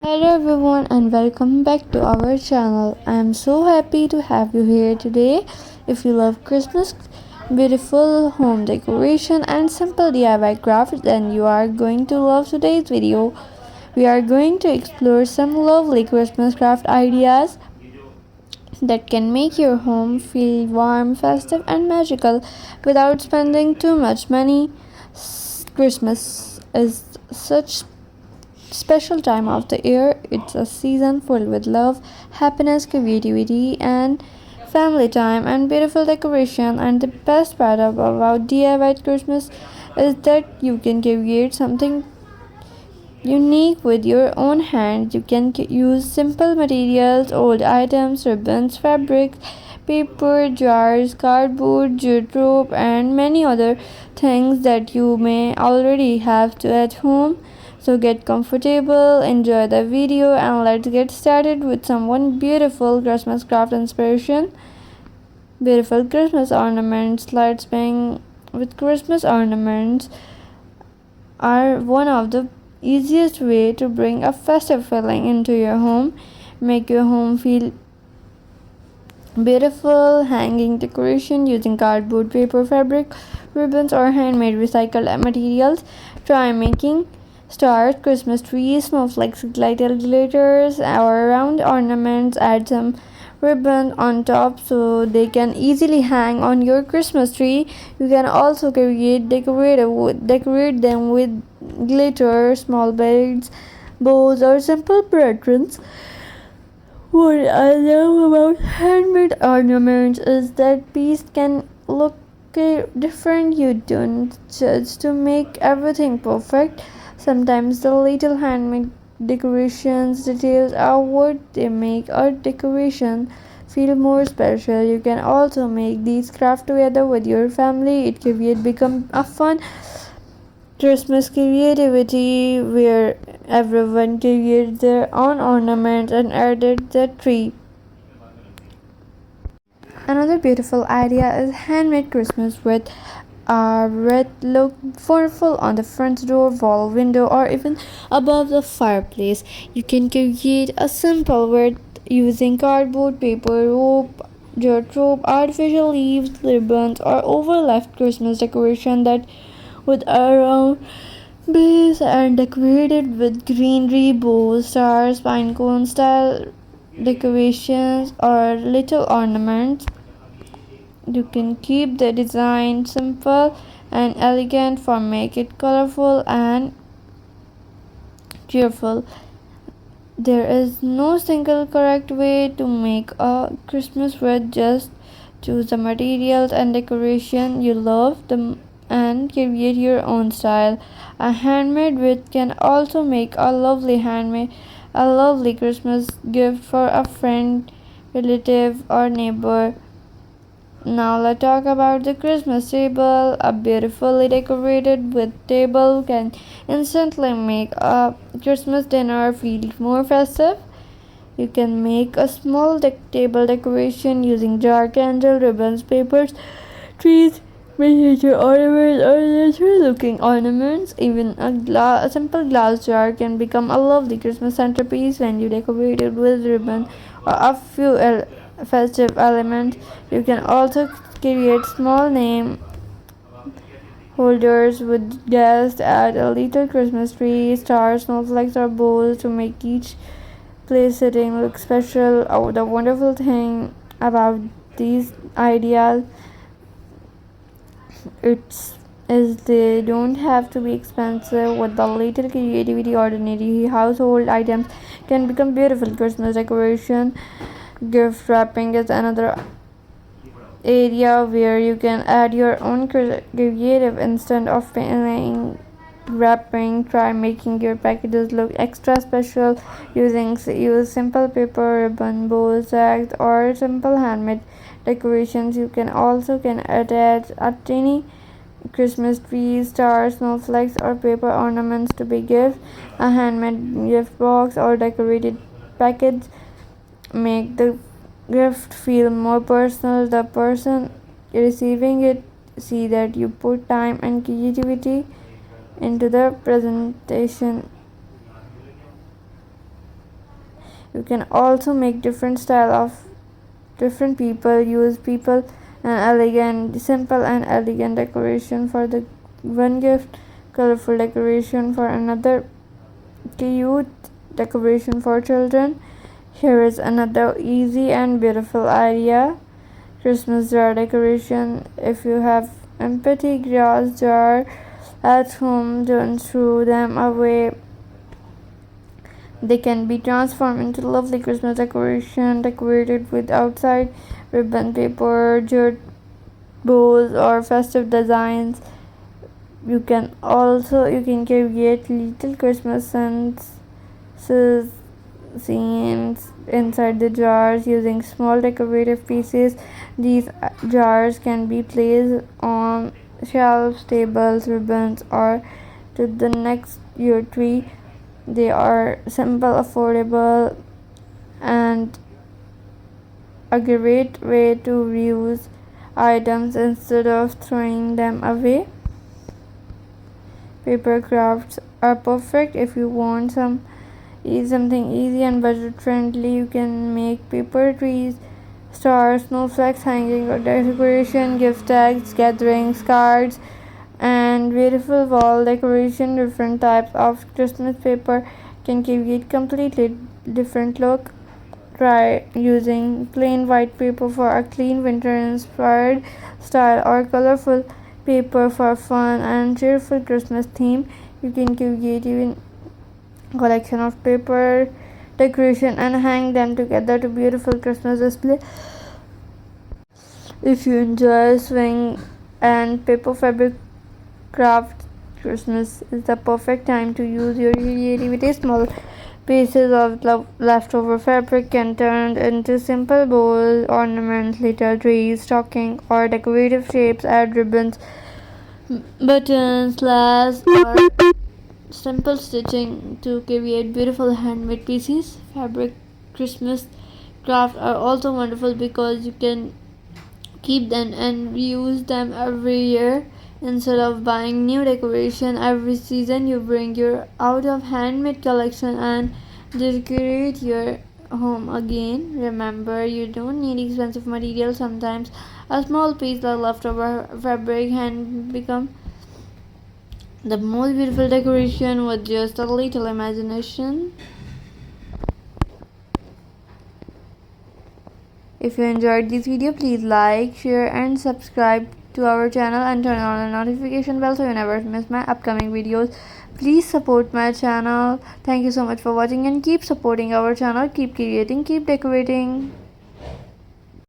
Hello everyone and welcome back to our channel. I am so happy to have you here today. If you love Christmas, beautiful home decoration and simple DIY crafts, then you are going to love today's video. We are going to explore some lovely Christmas craft ideas that can make your home feel warm, festive and magical without spending too much money. Christmas is such special time of the year. It's a season filled with love, happiness, creativity, and family time and beautiful decoration. And the best part about DIY Christmas is that you can create something unique with your own hands. You can use simple materials, old items, ribbons, fabrics, paper, jars, cardboard, jute rope, and many other things that you may already have to at home. So get comfortable, enjoy the video, and let's get started with some one beautiful Christmas craft inspiration. Beautiful Christmas ornaments. Let's begin with Christmas ornaments are one of the easiest way to bring a festive feeling into your home. Make your home feel beautiful. Hanging decoration using cardboard, paper, fabric, ribbons, or handmade recycled materials. Try making stars, Christmas trees, snowflakes, glitters, or round ornaments. Add some ribbon on top so they can easily hang on your Christmas tree. You can also decorate them with glitter, small beads, bows, or simple patterns. What I love about handmade ornaments is that piece can look different. You don't judge to make everything perfect. Sometimes the little handmade decorations details are what they make a decoration feel more special. You can also make these craft together with your family. It can become a fun Christmas creativity where everyone creates their own ornaments and added the tree. Another beautiful idea is handmade Christmas with a red look wonderful on the front door, wall, window, or even above the fireplace. You can create a simple wreath using cardboard, paper, rope, jute rope, artificial leaves, ribbons, or overlapped Christmas decoration that with a round base and decorated with greenery, bows, stars, pine cone style decorations, or little ornaments. You can keep the design simple and elegant for make it colorful and cheerful. There is no single correct way to make a Christmas wreath. Just choose the materials and decoration you love them and create your own style. A handmade wreath can also make a lovely Christmas gift for a friend, relative, or neighbor. Now let's talk about the Christmas table. A beautifully decorated with table can instantly make a Christmas dinner feel more festive. You can make a small table decoration using jar, candle, ribbons, papers, trees, miniature ornaments, or natural-looking ornaments. Even a simple glass jar can become a lovely Christmas centerpiece when you decorate it with ribbon or a few festive elements. You can also create small name holders with guests, add a little Christmas tree, stars, snowflakes, or bowls to make each place sitting look special. Oh, the wonderful thing about these ideas it's is they don't have to be expensive. With the little creativity, ordinary household items can become beautiful Christmas decoration. Gift wrapping is another area where you can add your own creative instead of paying wrapping. Try making your packages look extra special using use simple paper, ribbon, bow, tags, or simple handmade decorations. You can also can attach a tiny Christmas trees, stars, snowflakes, or paper ornaments to be gifts. A handmade gift box or decorated package make the gift feel more personal. The person receiving it see that you put time and creativity into the presentation. You can also make different style of different people use people and elegant simple and elegant decoration for the one gift, colorful decoration for another, cute decoration for children. Here is another easy and beautiful idea: Christmas jar decoration. If you have empty glass jar at home, don't throw them away. They can be transformed into lovely Christmas decoration decorated with outside ribbon, paper, jute bows, or festive designs. You can create little Christmas scenes inside the jars using small decorative pieces. These jars can be placed on shelves, tables, ribbons, or to the next year tree. They are simple, affordable, and a great way to reuse items instead of throwing them away. Paper crafts are perfect if you want something easy and budget friendly. You can make paper trees, stars, snowflakes, hanging or decoration, gift tags, gatherings, cards, and beautiful wall decoration. Different types of Christmas paper can give it completely different look. Try using plain white paper for a clean winter inspired style, or colorful paper for fun and cheerful Christmas theme. You can create even collection of paper decoration and hang them together to beautiful Christmas display. If you enjoy swing and paper fabric craft, Christmas is the perfect time to use your creativity. Small pieces of leftover fabric can turn into simple bows, ornaments, little trees, stocking, or decorative shapes. Add ribbons, buttons, slats, or simple stitching to create beautiful handmade pieces. Fabric Christmas crafts are also wonderful because you can keep them and reuse them every year. Instead of buying new decoration every season, you bring your out of handmade collection and decorate your home again. Remember, you don't need expensive materials. Sometimes a small piece of leftover fabric can become the most beautiful decoration with just a little imagination. If you enjoyed this video, please like, share, and subscribe to our channel and turn on the notification bell so you never miss my upcoming videos. Please support my channel. Thank you so much for watching and keep supporting our channel. Keep creating, keep decorating.